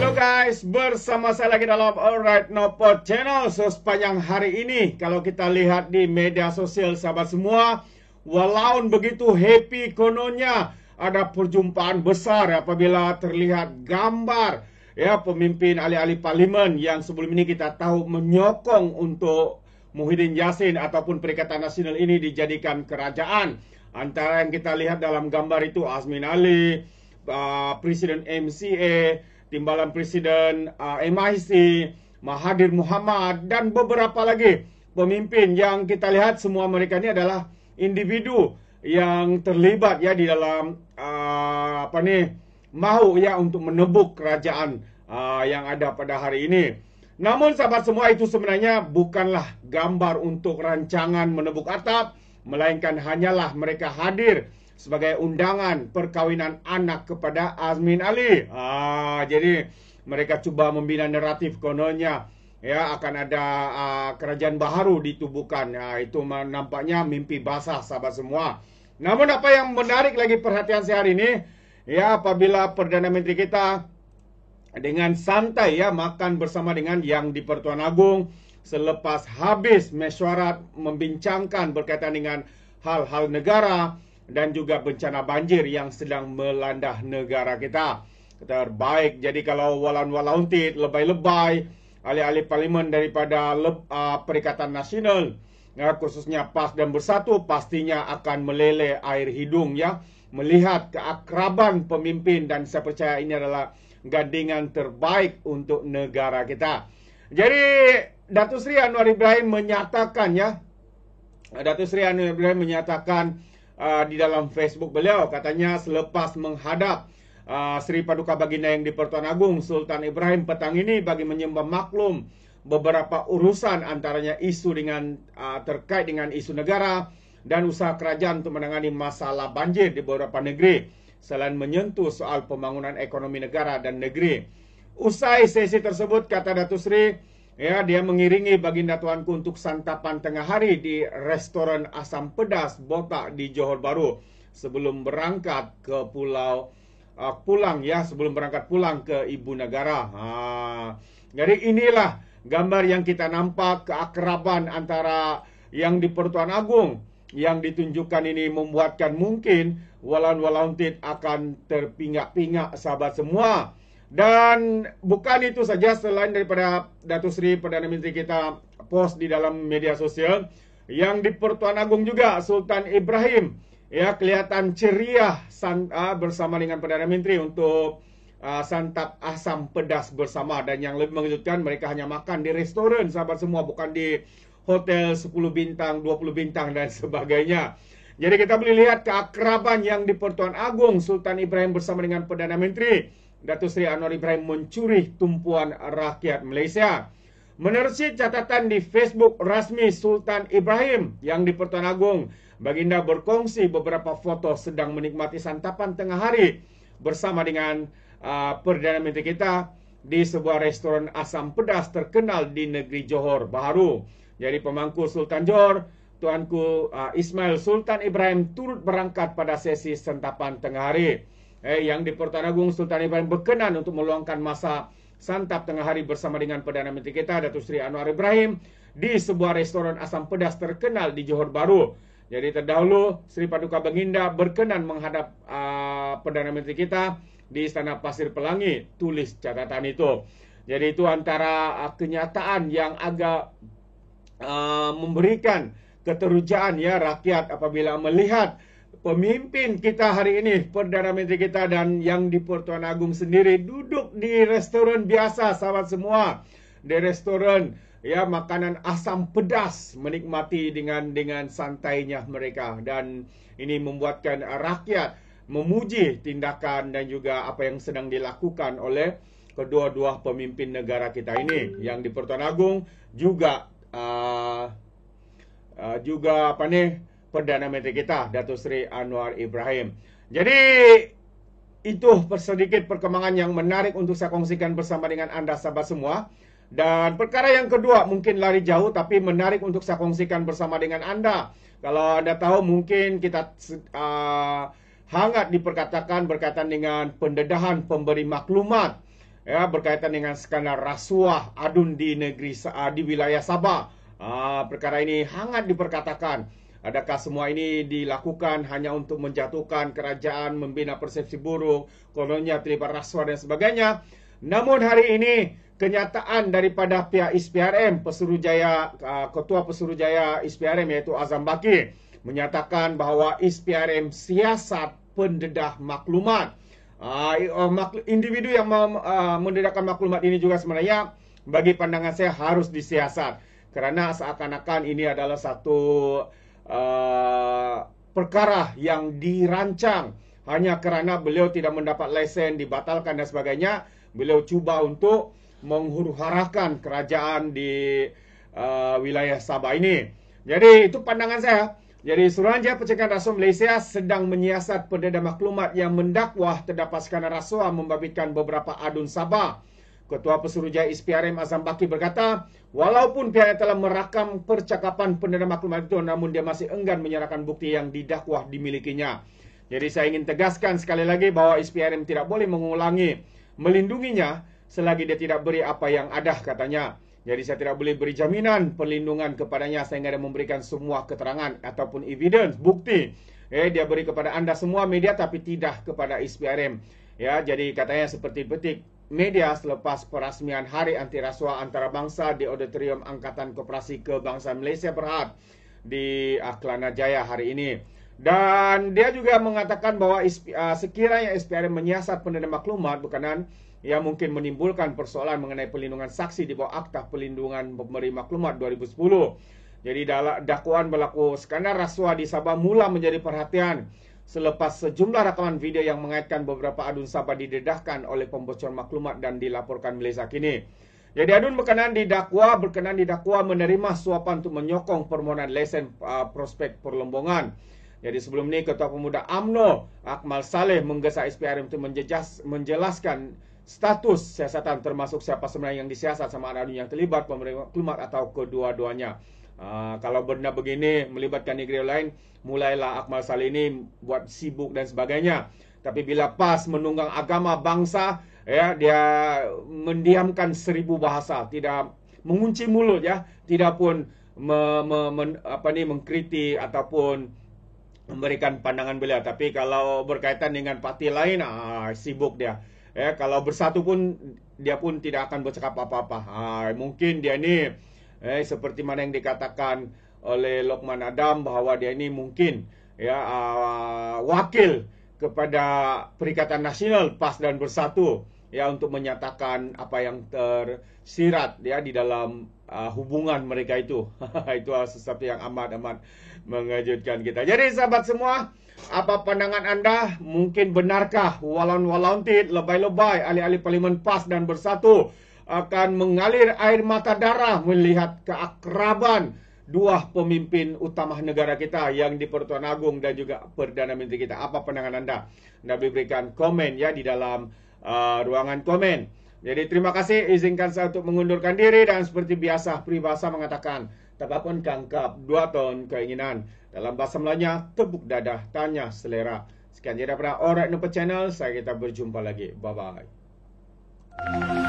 Halo guys, bersama saya lagi dalam Alright Nopod Channel. Sepanjang hari ini, kalau kita lihat di media sosial sahabat semua, walaupun begitu happy kononnya, ada perjumpaan besar apabila terlihat gambar pemimpin ahli-ahli parlimen yang sebelum ini kita tahu menyokong untuk Muhyiddin Yassin ataupun Perikatan Nasional ini dijadikan kerajaan. Antara yang kita lihat dalam gambar itu Azmin Ali, Presiden MCA, Timbalan Presiden MIC, Mahathir Muhammad, dan beberapa lagi pemimpin yang kita lihat semua mereka ini adalah individu yang terlibat di dalam mau untuk menebuk kerajaan yang ada pada hari ini. Namun sahabat semua, itu sebenarnya bukanlah gambar untuk rancangan menebuk atap, melainkan hanyalah mereka hadir sebagai undangan perkawinan anak kepada Azmin Ali. Jadi mereka cuba membina naratif kononnya akan ada kerajaan baru ditubuhkan. Itu nampaknya mimpi basah sahabat semua. Namun apa yang menarik lagi perhatian saya hari ini, apabila Perdana Menteri kita dengan santai makan bersama dengan Yang di-Pertuan Agong selepas habis mesyuarat membincangkan berkaitan dengan hal-hal negara dan juga bencana banjir yang sedang melanda negara kita. Terbaik, jadi kalau walaun-walauntit, lebay-lebay, ahli-ahli parlimen daripada Perikatan Nasional, khususnya PAS dan Bersatu, pastinya akan meleleh air hidung melihat keakraban pemimpin, dan saya percaya ini adalah gandingan terbaik untuk negara kita. Jadi Datuk Seri Anwar Ibrahim menyatakan di dalam Facebook beliau, katanya selepas menghadap Sri Paduka Baginda Yang di-Pertuan Agong Sultan Ibrahim petang ini bagi menyembah maklum beberapa urusan, antaranya isu terkait dengan isu negara dan usaha kerajaan untuk menangani masalah banjir di beberapa negeri, selain menyentuh soal pembangunan ekonomi negara dan negeri. Usai sesi tersebut, kata Datuk Seri, dia mengiringi Baginda Tuanku untuk santapan tengah hari di restoran Asam Pedas Botak di Johor Bahru sebelum berangkat ke sebelum berangkat pulang ke ibu negara. Jadi inilah gambar yang kita nampak, keakraban antara Yang di-Pertuan Agong yang ditunjukkan ini membuatkan mungkin walaun-walauntit akan terpinggak-pinggak sahabat semua. Dan bukan itu saja, selain daripada Datuk Seri Perdana Menteri kita post di dalam media sosial, Yang di-Pertuan Agong juga Sultan Ibrahim kelihatan ceria bersama dengan Perdana Menteri untuk santap asam pedas bersama. Dan yang lebih mengejutkan, mereka hanya makan di restoran sahabat semua, bukan di hotel 10 bintang, 20 bintang dan sebagainya. Jadi kita boleh lihat keakraban Yang di-Pertuan Agong Sultan Ibrahim bersama dengan Perdana Menteri Datuk Seri Anwar Ibrahim mencuri tumpuan rakyat Malaysia. Menerusi catatan di Facebook rasmi Sultan Ibrahim Yang di-Pertuan Agong, Baginda berkongsi beberapa foto sedang menikmati santapan tengah hari bersama dengan Perdana Menteri kita di sebuah restoran asam pedas terkenal di negeri Johor Bahru. Jadi pemangku Sultan Johor, Tuanku Ismail Sultan Ibrahim, turut berangkat pada sesi santapan tengah hari. Yang di-Pertuan Agong Sultan Ibrahim berkenan untuk meluangkan masa santap tengah hari bersama dengan Perdana Menteri kita Datuk Seri Anwar Ibrahim di sebuah restoran asam pedas terkenal di Johor Bahru. Jadi terdahulu Sri Paduka Baginda berkenan menghadap Perdana Menteri kita di Istana Pasir Pelangi, tulis catatan itu. Jadi itu antara kenyataan yang agak memberikan keterujaan rakyat apabila melihat pemimpin kita hari ini, Perdana Menteri kita dan Yang di-Pertuan Agong sendiri duduk di restoran biasa sahabat semua. Di restoran makanan asam pedas, menikmati dengan santainya mereka. Dan ini membuatkan rakyat memuji tindakan dan juga apa yang sedang dilakukan oleh kedua-dua pemimpin negara kita ini. Yang di-Pertuan Agong juga Perdana Menteri kita Datuk Seri Anwar Ibrahim. Jadi itu sedikit perkembangan yang menarik untuk saya kongsikan bersama dengan anda sahabat semua. Dan perkara yang kedua mungkin lari jauh tapi menarik untuk saya kongsikan bersama dengan anda. Kalau anda tahu, mungkin kita hangat diperkatakan berkaitan dengan pendedahan pemberi maklumat ya, berkaitan dengan skandal rasuah adun di di wilayah Sabah. Perkara ini hangat diperkatakan. Adakah semua ini dilakukan hanya untuk menjatuhkan kerajaan, membina persepsi buruk, kononnya terlibat rasuah dan sebagainya. Namun hari ini kenyataan daripada pihak ISPRM, Ketua Pesuruhjaya ISPRM iaitu Azam Baki, menyatakan bahawa ISPRM siasat pendedah maklumat. Individu yang mendedahkan maklumat ini juga sebenarnya bagi pandangan saya harus disiasat, kerana seakan-akan ini adalah satu perkara yang dirancang hanya kerana beliau tidak mendapat lesen, dibatalkan dan sebagainya. Beliau cuba untuk menghuru-harakan kerajaan di wilayah Sabah ini. Jadi itu pandangan saya. Jadi Suruhanjaya Pencegahan Rasuah Malaysia sedang menyiasat pendedah maklumat yang mendakwah terdapat skandal rasuah membabitkan beberapa adun Sabah. Ketua Pesuruhjaya ISPRM Azam Baki berkata, walaupun pihaknya telah merakam percakapan pendedah maklumat itu, namun dia masih enggan menyerahkan bukti yang didakwah dimilikinya. Jadi saya ingin tegaskan sekali lagi bahawa ISPRM tidak boleh mengulangi melindunginya selagi dia tidak beri apa yang ada, katanya. Jadi saya tidak boleh beri jaminan perlindungan kepadanya sehingga dia memberikan semua keterangan ataupun evidence, bukti. Dia beri kepada anda semua media tapi tidak kepada ISPRM. Ya, jadi katanya seperti petik media selepas perasmian Hari Anti Rasuah Antarabangsa di Auditorium Angkatan Koperasi Kebangsaan Malaysia Berhad di Kelana Jaya hari ini. Dan dia juga mengatakan bahawa sekiranya ISPRM menyiasat pendedah maklumat berkenaan yang mungkin menimbulkan persoalan mengenai perlindungan saksi di bawah Akta Perlindungan Pemberi Maklumat 2010. Jadi dakwaan berlaku skandal rasuah di Sabah mula menjadi perhatian selepas sejumlah rakaman video yang mengaitkan beberapa adun Sabah didedahkan oleh pembocor maklumat dan dilaporkan Malaysia kini. Jadi adun berkenaan didakwa menerima suapan untuk menyokong permohonan lesen prospek perlombongan. Jadi sebelum ini Ketua Pemuda UMNO Akmal Saleh menggesa ISPRM untuk menjelaskan status siasatan termasuk siapa sebenarnya yang disiasat sama adun yang terlibat pemberi maklumat atau kedua-duanya. Kalau benda begini melibatkan negeri lain, mulailah Akmal Saleh ini buat sibuk dan sebagainya. Tapi bila pas menunggang agama bangsa, ya, dia mendiamkan 1000 bahasa, tidak mengunci mulut, ya, tidak pun mengkritik ataupun memberikan pandangan beliau. Tapi kalau berkaitan dengan parti lain, sibuk dia. Kalau bersatu pun dia pun tidak akan bercakap apa-apa. Mungkin dia ni seperti mana yang dikatakan oleh Lokman Adam bahawa dia ini mungkin, ya, wakil kepada Perikatan Nasional PAS dan Bersatu, ya, untuk menyatakan apa yang tersirat, ya, di dalam hubungan mereka itu. Itu sesuatu yang amat-amat mengejutkan kita. Jadi sahabat semua, apa pandangan anda? Mungkin benarkah walaun-walauntit, lebay-lebay ahli-ahli Parlimen PAS dan Bersatu akan mengalir air mata darah melihat keakraban dua pemimpin utama negara kita yang di Pertuan Agong dan juga Perdana Menteri kita? Apa pandangan anda? Anda berikan komen, ya, di dalam ruangan komen. Jadi terima kasih, izinkan saya untuk mengundurkan diri dan seperti biasa peribahasa mengatakan takapun kangkap 2 ton keinginan. Dalam bahasa Melayunya, tepuk dadah, tanya selera. Sekian je daripada Alright Nampak Channel. Saya kita berjumpa lagi. Bye-bye.